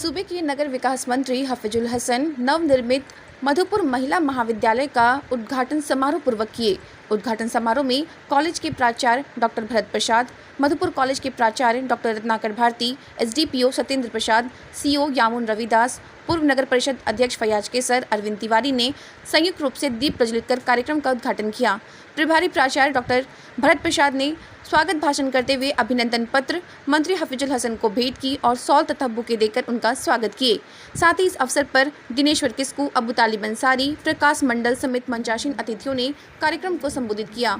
सूबे के नगर विकास मंत्री हफीजुल हसन नवनिर्मित मधुपुर महिला महाविद्यालय का उद्घाटन समारोह पूर्वक किए। उद्घाटन समारोह में कॉलेज के प्राचार्य डॉक्टर भरत प्रसाद, मधुपुर कॉलेज के प्राचार्य डॉक्टर रत्नाकर भारती, एसडीपीओ सत्येंद्र प्रसाद, सीओ यामुन रविदास, पूर्व नगर परिषद अध्यक्ष फयाज केसर, अरविंद तिवारी ने संयुक्त रूप से दीप प्रज्वलित कर कार्यक्रम का उद्घाटन किया। प्रभारी प्राचार्य डॉक्टर भरत प्रसाद ने स्वागत भाषण करते हुए अभिनंदन पत्र मंत्री हफीजुल हसन को भेंट की और सॉल तथा बुके देकर उनका स्वागत किए। साथ ही इस अवसर पर दिनेश्वर किस्कू, अबू तालिब अंसारी, प्रकाश मंडल समेत मंचासीन अतिथियों ने कार्यक्रम को संबोधित किया।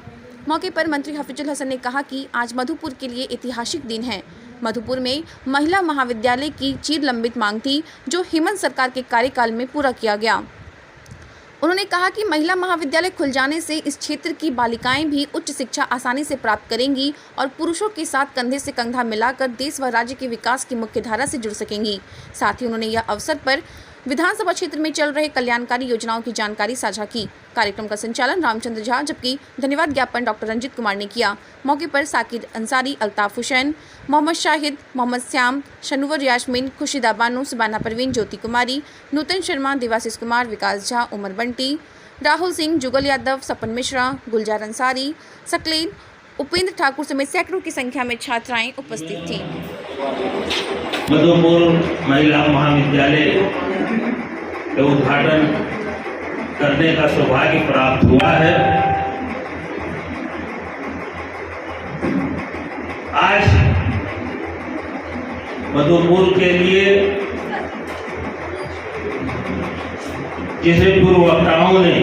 मौके पर मंत्री हफीजुल हसन ने कहा कि आज मधुपुर के लिए ऐतिहासिक दिन है। मधुपुर में महिला महाविद्यालय की चिर लंबित मांग थी, जो हेमंत सरकार के कार्यकाल में पूरा किया गया। उन्होंने कहा कि महिला महाविद्यालय खुल जाने से इस क्षेत्र की बालिकाएं भी उच्च शिक्षा आसानी से प्राप्त करेंगी और पुरुषों के साथ कंधे से कंधा मिलाकर देश व राज्य के विकास की मुख्य धारा से जुड़ सकेंगी। साथ ही उन्होंने यह अवसर पर विधानसभा क्षेत्र में चल रहे कल्याणकारी योजनाओं की जानकारी साझा की। कार्यक्रम का संचालन रामचंद्र झा, जबकि धन्यवाद ज्ञापन डॉक्टर रंजित कुमार ने किया। मौके पर साकिर अंसारी, अल्ताफ हुसैन, मोहम्मद शाहिद, मोहम्मद श्याम, शनुवर यास्मीन, खुशीदा बानो, सुबाना परवीन, ज्योति कुमारी, नूतन शर्मा, देवाशीष कुमार, विकास झा, उमर बंटी, राहुल सिंह, जुगल यादव, सपन मिश्रा, गुलजार अंसारी, सकलेन, उपेंद्र ठाकुर समेत सैकड़ों की संख्या में छात्राएं उपस्थित थीं। मधुपुर महिला महाविद्यालय का उद्घाटन करने का सौभाग्य प्राप्त हुआ है। आज मधुपुर के लिए जिसे पूर्व वक्ताओं ने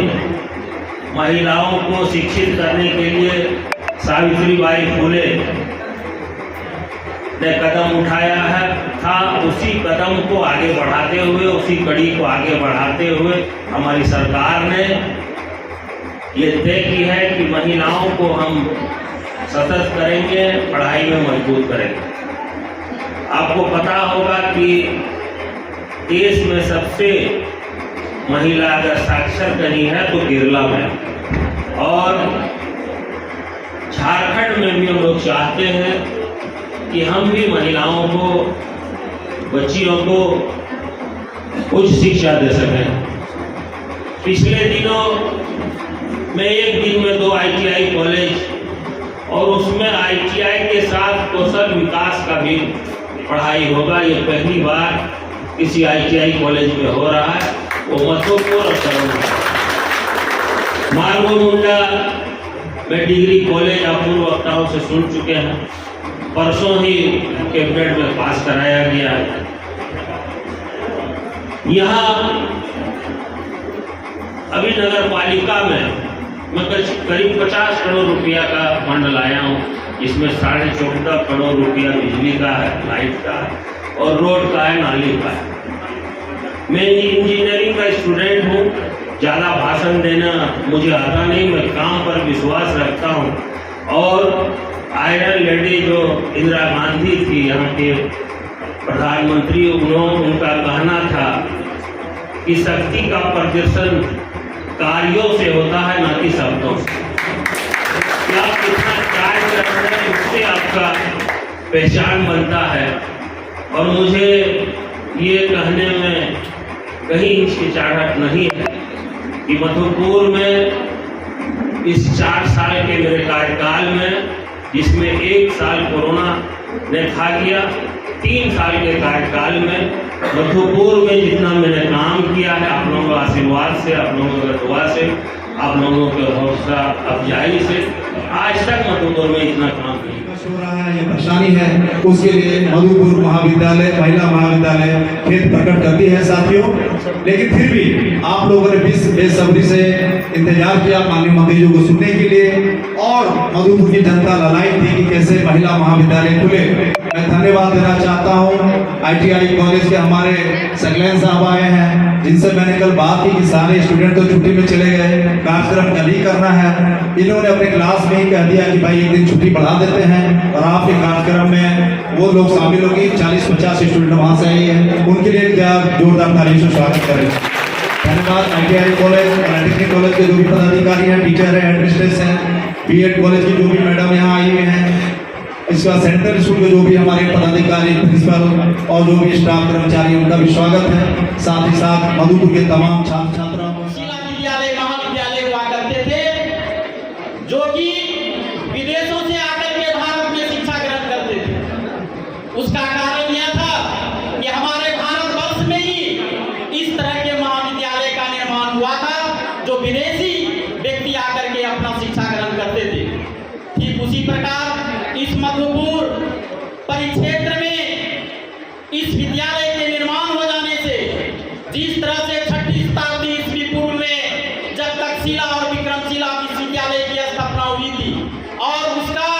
महिलाओं को शिक्षित करने के लिए सावित्रीबाई फुले ने कदम उठाया था, उसी कदम को आगे बढ़ाते हुए, उसी कड़ी को आगे बढ़ाते हुए हमारी सरकार ने ये तय की है कि महिलाओं को हम सशक्त करेंगे, पढ़ाई में मजबूत करेंगे। आपको पता होगा कि देश में सबसे महिला अगर साक्षर कहीं है तो केरला में, और झारखंड में भी हम लोग चाहते हैं कि हम भी महिलाओं को, बच्चियों को उच्च शिक्षा दे सकें। पिछले दिनों में एक दिन में 2 ITI कॉलेज और उसमें ITI के साथ कौशल विकास का भी पढ़ाई होगा। ये पहली बार किसी ITI कॉलेज में हो रहा है, वो मधुपुर और सरौंदा। मालवा मुंडा में डिग्री कॉलेज आप पूर्व वक्ताओं से सुन चुके हैं, परसों ही कैबिनेट में पास कराया गया है। यहाँ अभी नगर पालिका में मैं करीब 50 करोड़ रुपया का फंड लाया हूँ, जिसमें 14.5 करोड़ रुपया बिजली का है, लाइट का है और रोड का है, नाली का है। मैं इंजीनियरिंग का स्टूडेंट हूँ, ज़्यादा भाषण देना मुझे आता नहीं, मैं काम पर विश्वास रखता हूँ। और आयरन लेडी जो इंदिरा गांधी थी, यहाँ के प्रधानमंत्री, उनका कहना था कि शक्ति का प्रदर्शन कार्यों से होता है, न कि शब्दों से। कि आप कितना कार्य कर रहे हैं, उससे आपका पहचान बनता है। और मुझे ये कहने में कहीं हिचकिचाहट नहीं है कि मधुपुर में इस 4 साल के मेरे कार्यकाल में, जिसमें 1 साल कोरोना ने खा गया, 3 साल के कार्यकाल में मधुपुर में जितना मैंने काम किया है, आप लोगों के आशीर्वाद से, आप लोगों के दुआ से, आप लोगों के हौसला अफजाई से आज तक मधुपुर में इतना काम नहीं हो रहा है। ये परेशानी है, उसके लिए मधुपुर महाविद्यालय, महिला महाविद्यालय खेत प्रकट करती है साथियों। लेकिन फिर भी आप लोगों ने बेसब्री से इंतजार किया माननीय मंत्री जी को सुनने के लिए, और मधुपुर की जनता ललायत थी कि कैसे महिला महाविद्यालय खुले। मैं धन्यवाद देना चाहता हूँ ITI कॉलेज के हमारे सकलेन साहब आए हैं, जिनसे मैंने कल बात की कि सारे स्टूडेंट तो छुट्टी में चले गए, कार्यक्रम कल ही करना है। इन्होंने अपने क्लास में ही कह दिया कि भाई एक दिन छुट्टी बढ़ा देते हैं और आपके कार्यक्रम में वो लोग शामिल होगी। 40-50 स्टूडेंट वहाँ से आए हैं, उनके लिए क्या जोरदार तालियों से स्वागत करें। धन्यवाद। ITI कॉलेज, पॉलिटेक्निक कॉलेज के जो भी पदाधिकारी हैं, टीचर हैं, एडमिनिस्ट्रेशन हैं, BEd कॉलेज की जो भी मैडम यहाँ आई हुई हैं, इसका सेंट्रल स्कूल के जो भी हमारे पदाधिकारी, प्रिंसिपल और जो भी स्टाफ कर्मचारी, उनका भी स्वागत है। साथ ही साथ मधुपुर के तमाम छात्र छात्राओं का जिला विद्यालय महाविद्यालय हुआ करते थे, जो कि विदेशों से आकर के भारत में शिक्षा ग्रहण करते थे। उसका कारण यह था कि हमारे भारतवर्ष में ही इस तरह के महाविद्यालय का निर्माण हुआ था, जो विदेशी व्यक्ति आकर के अपना शिक्षा ग्रहण करते थे। ठीक उसी प्रकार इस मधुपुर परिक्षेत्र में इस विद्यालय के निर्माण हो जाने से, जिस तरह से 6वीं शताब्दी ईस्वी पूर्व में जब तक्षशिला और विक्रमशिला विश्वविद्यालय की स्थापना हुई थी और उसका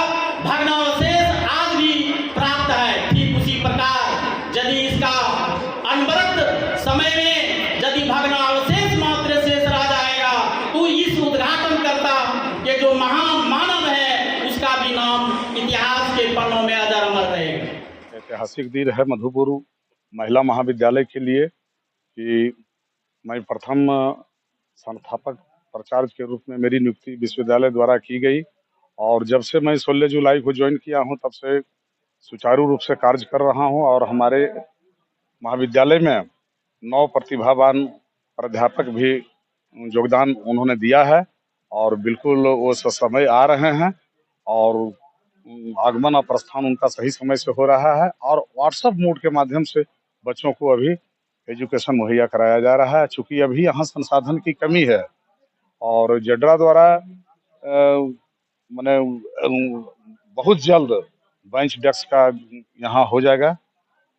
भग्नावशेष आज भी प्राप्त है, ठीक उसी प्रकार यदि इसका अनवरत समय में यदि भग्नावशेष मात्र शेष रह जाएगा तो इस उद्घाटनकर्ता के जो महान मानव है उसका भी नाम इतिहास के पन्नों में अजर अमर रहेगा। ऐतिहासिक दिन है मधुपुर महिला महाविद्यालय के लिए कि मैं प्रथम संस्थापक प्राचार्य के रूप में मेरी नियुक्ति विश्वविद्यालय द्वारा की गई और जब से मैं 16 जुलाई को ज्वाइन किया हूं तब से सुचारू रूप से कार्य कर रहा हूं और हमारे महाविद्यालय में 9 प्रतिभावान प्राध्यापक भी योगदान उन्होंने दिया है और बिल्कुल वो समय आ रहे हैं और आगमन और प्रस्थान उनका सही समय से हो रहा है और व्हाट्सएप मोड के माध्यम से बच्चों को अभी एजुकेशन मुहैया कराया जा रहा है। चूँकि अभी यहाँ संसाधन की कमी है और जेड्रा द्वारा माने बहुत जल्द बेंच डेस्क का यहाँ हो जाएगा,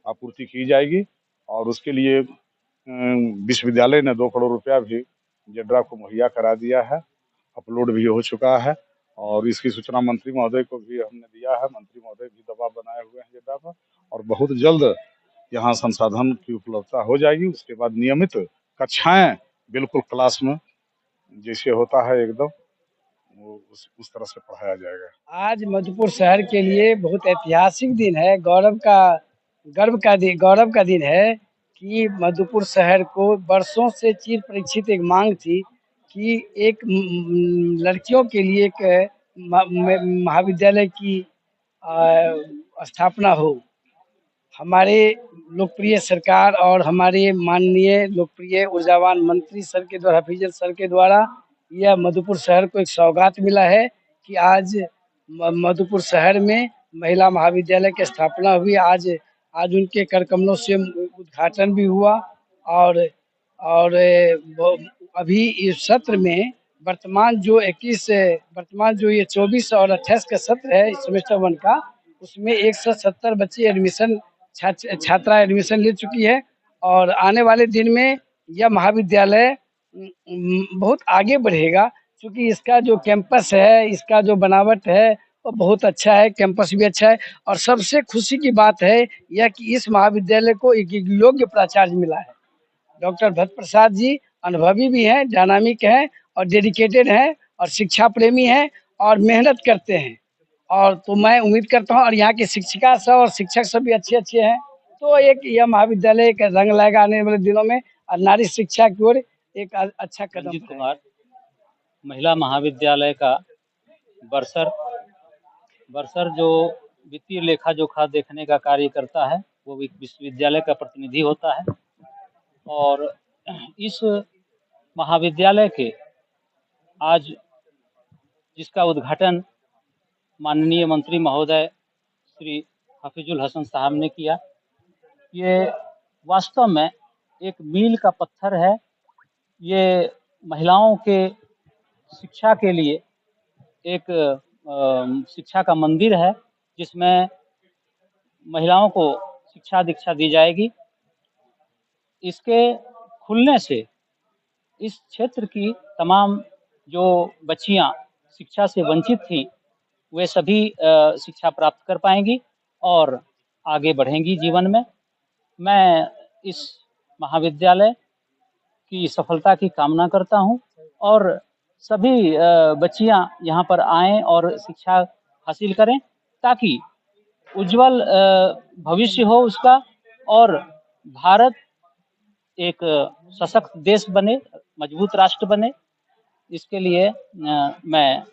आपूर्ति की जाएगी और उसके लिए विश्वविद्यालय ने 2 करोड़ रुपया भी जेड्रा को मुहैया करा दिया है, अपलोड भी हो चुका है और इसकी सूचना मंत्री महोदय को भी हमने दिया है। मंत्री महोदय भी दबाव बनाए हुए हैं जेड्रा पर और बहुत जल्द यहाँ संसाधन की उपलब्धता हो जाएगी। उसके बाद नियमित कक्षाएं बिल्कुल क्लास में जैसे होता है एकदम वो उस तरह से पढ़ाया जाएगा। आज मधुपुर शहर के लिए बहुत ऐतिहासिक दिन है, गौरव का दिन है कि मधुपुर शहर को वर्षों से चिर परीक्षित एक मांग थी कि एक लड़कियों के लिए एक महाविद्यालय की स्थापना हो। हमारे लोकप्रिय सरकार और हमारे माननीय लोकप्रिय ऊर्जावान मंत्री सर के द्वारा, हफीजल सर के द्वारा यह मधुपुर शहर को एक सौगात मिला है कि आज मधुपुर शहर में महिला महाविद्यालय की स्थापना हुई। आज उनके कर कमलों से उद्घाटन भी हुआ और अभी इस सत्र में वर्तमान जो ये 24 और 28 का सत्र है सेमेस्टर 1 का, उसमें 170 बच्चे एडमिशन छात्रा एडमिशन ले चुकी है और आने वाले दिन में यह महाविद्यालय बहुत आगे बढ़ेगा क्योंकि इसका जो कैंपस है, इसका जो बनावट है वो बहुत अच्छा है, कैंपस भी अच्छा है और सबसे खुशी की बात है यह कि इस महाविद्यालय को एक योग्य प्राचार्य मिला है। डॉक्टर भरत प्रसाद जी अनुभवी भी हैं, डायनामिक हैं और डेडिकेटेड हैं और शिक्षा प्रेमी हैं और मेहनत करते हैं और तो मैं उम्मीद करता हूं और यहाँ के शिक्षिका सब और शिक्षक सब भी अच्छे हैं तो एक यह महाविद्यालय का रंग लाएगा आने वाले दिनों में और नारी शिक्षा की ओर एक अच्छा कदम। रंजीत कुमार महिला महाविद्यालय का बरसर जो वित्तीय लेखा जोखा देखने का कार्य करता है वो विश्वविद्यालय का प्रतिनिधि होता है और इस महाविद्यालय के आज जिसका उद्घाटन माननीय मंत्री महोदय श्री हफीजुल हसन साहब ने किया, ये वास्तव में एक मील का पत्थर है। ये महिलाओं के शिक्षा के लिए एक शिक्षा का मंदिर है जिसमें महिलाओं को शिक्षा दीक्षा दी जाएगी। इसके खुलने से इस क्षेत्र की तमाम जो बच्चियां शिक्षा से वंचित थीं वे सभी शिक्षा प्राप्त कर पाएंगी और आगे बढ़ेंगी जीवन में। मैं इस महाविद्यालय की सफलता की कामना करता हूं और सभी बच्चियां यहां पर आएं और शिक्षा हासिल करें ताकि उज्जवल भविष्य हो उसका और भारत एक सशक्त देश बने, मजबूत राष्ट्र बने। इसके लिए मैं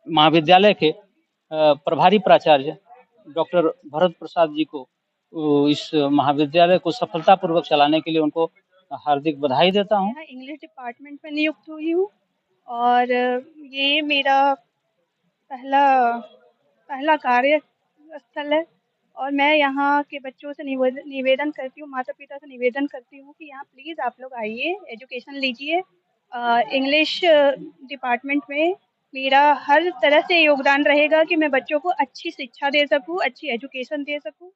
महाविद्यालय के प्रभारी प्राचार्य डॉक्टर भरत प्रसाद जी को इस महाविद्यालय को सफलतापूर्वक चलाने के लिए उनको हार्दिक बधाई देता हूं। यहाँ इंग्लिश डिपार्टमेंट में नियुक्त हुई हूँ और ये मेरा पहला कार्यस्थल है और मैं यहाँ के बच्चों से निवेदन करती हूँ, माता पिता से निवेदन करती हूँ कि यहाँ प्लीज़ आप लोग आइए, एजुकेशन लीजिए। इंग्लिश डिपार्टमेंट में मेरा हर तरह से योगदान रहेगा कि मैं बच्चों को अच्छी शिक्षा दे सकूँ, अच्छी एजुकेशन दे सकूँ।